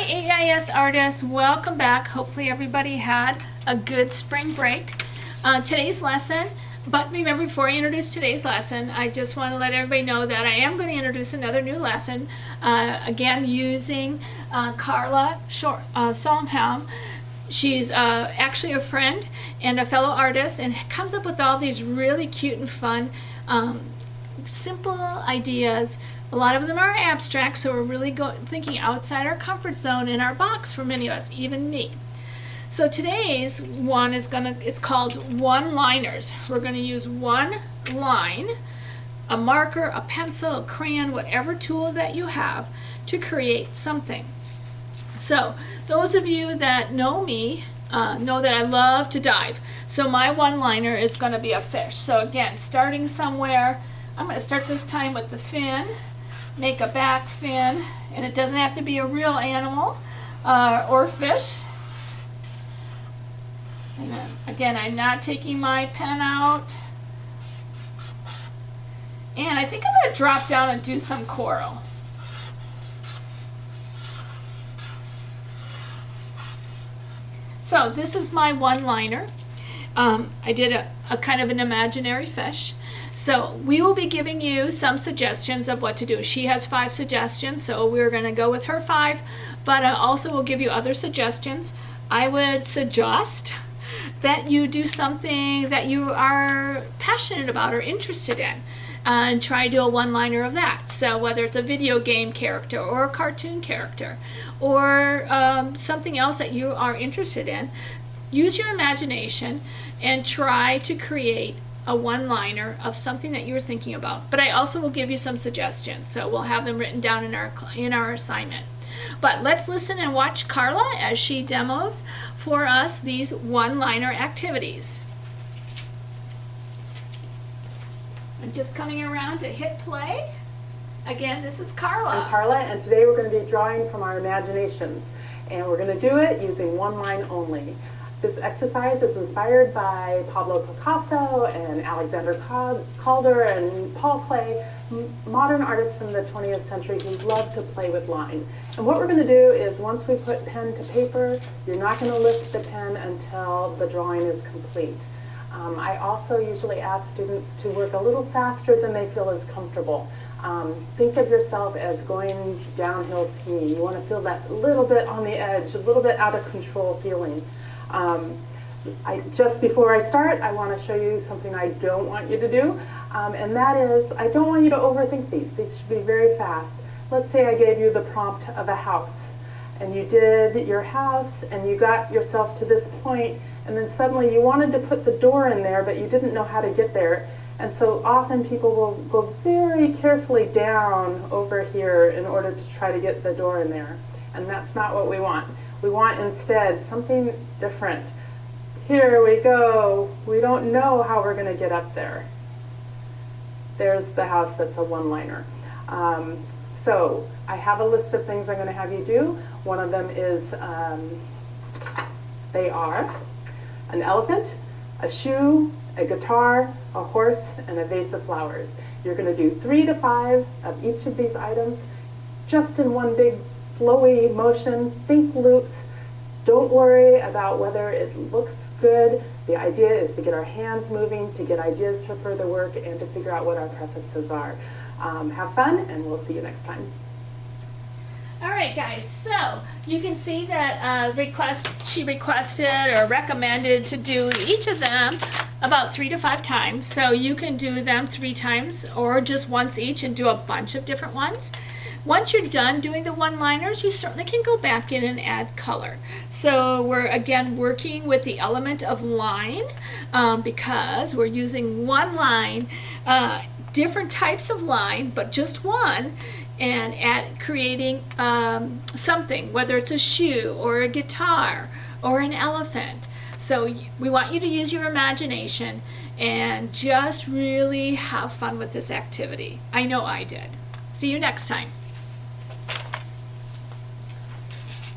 Hi AIS artists, welcome back. Hopefully everybody had a good spring break. Today's lesson, but remember before I introduce today's lesson, I just want to let everybody know that I am going to introduce another new lesson, again using Carla Sonheim. She's actually a friend and a fellow artist and comes up with all these really cute and fun simple ideas. A lot of them are abstract, so we're really thinking outside our comfort zone in our box for many of us, even me. So today's one is it's called one-liners. We're going to use one line, a marker, a pencil, a crayon, whatever tool that you have to create something. So those of you that know me know that I love to dive. So my one-liner is going to be a fish. So again, starting somewhere, I'm going to start this time with the fin. Make a back fin, and it doesn't have to be a real animal or fish. And then again, I'm not taking my pen out. And I think I'm going to drop down and do some coral. So this is my one-liner. I did a kind of an imaginary fish. So we will be giving you some suggestions of what to do. She has 5 suggestions, so we're going to go with her 5, but I also will give you other suggestions. I would suggest that you do something that you are passionate about or interested in, and try to do a one-liner of that. So whether it's a video game character or a cartoon character or something else that you are interested in, use your imagination and try to create a one-liner of something that you were thinking about. But I also will give you some suggestions, so we'll have them written down in our assignment. But let's listen and watch Carla as she demos for us these one-liner activities. I'm just coming around to hit play. Again, this is Carla. I'm Carla, and today we're going to be drawing from our imaginations, and we're going to do it using one line only. This exercise is inspired by Pablo Picasso and Alexander Calder and Paul Klee, modern artists from the 20th century who love to play with line. And what we're going to do is once we put pen to paper, you're not going to lift the pen until the drawing is complete. I also usually ask students to work a little faster than they feel is comfortable. Think of yourself as going downhill skiing. You want to feel that little bit on the edge, a little bit out of control feeling. Just before I start, I want to show you something I don't want you to do, and that is, I don't want you to overthink these. These should be very fast. Let's say I gave you the prompt of a house, and you did your house, and you got yourself to this point, and then suddenly you wanted to put the door in there, but you didn't know how to get there. And so often people will go very carefully down over here in order to try to get the door in there, and that's not what we want. We want instead something different. Here we go. We don't know how we're going to get up there. There's the house that's a one-liner. So I have a list of things I'm going to have you do. One of them is they are an elephant, a shoe, a guitar, a horse, and a vase of flowers. You're going to do 3 to 5 of each of these items just in one big flowy motion. Think loops. Don't worry about whether it looks good. The idea is to get our hands moving, to get ideas for further work, and to figure out what our preferences are. Have fun, and we'll see you next time. All right, guys, so you can see that she requested or recommended to do each of them about 3 to 5 times. So you can do them 3 times or just once each and do a bunch of different ones. Once you're done doing the one-liners, you certainly can go back in and add color. So we're again working with the element of line because we're using one line, different types of line, but just one, and creating something, whether it's a shoe or a guitar or an elephant. So we want you to use your imagination and just really have fun with this activity. I know I did. See you next time.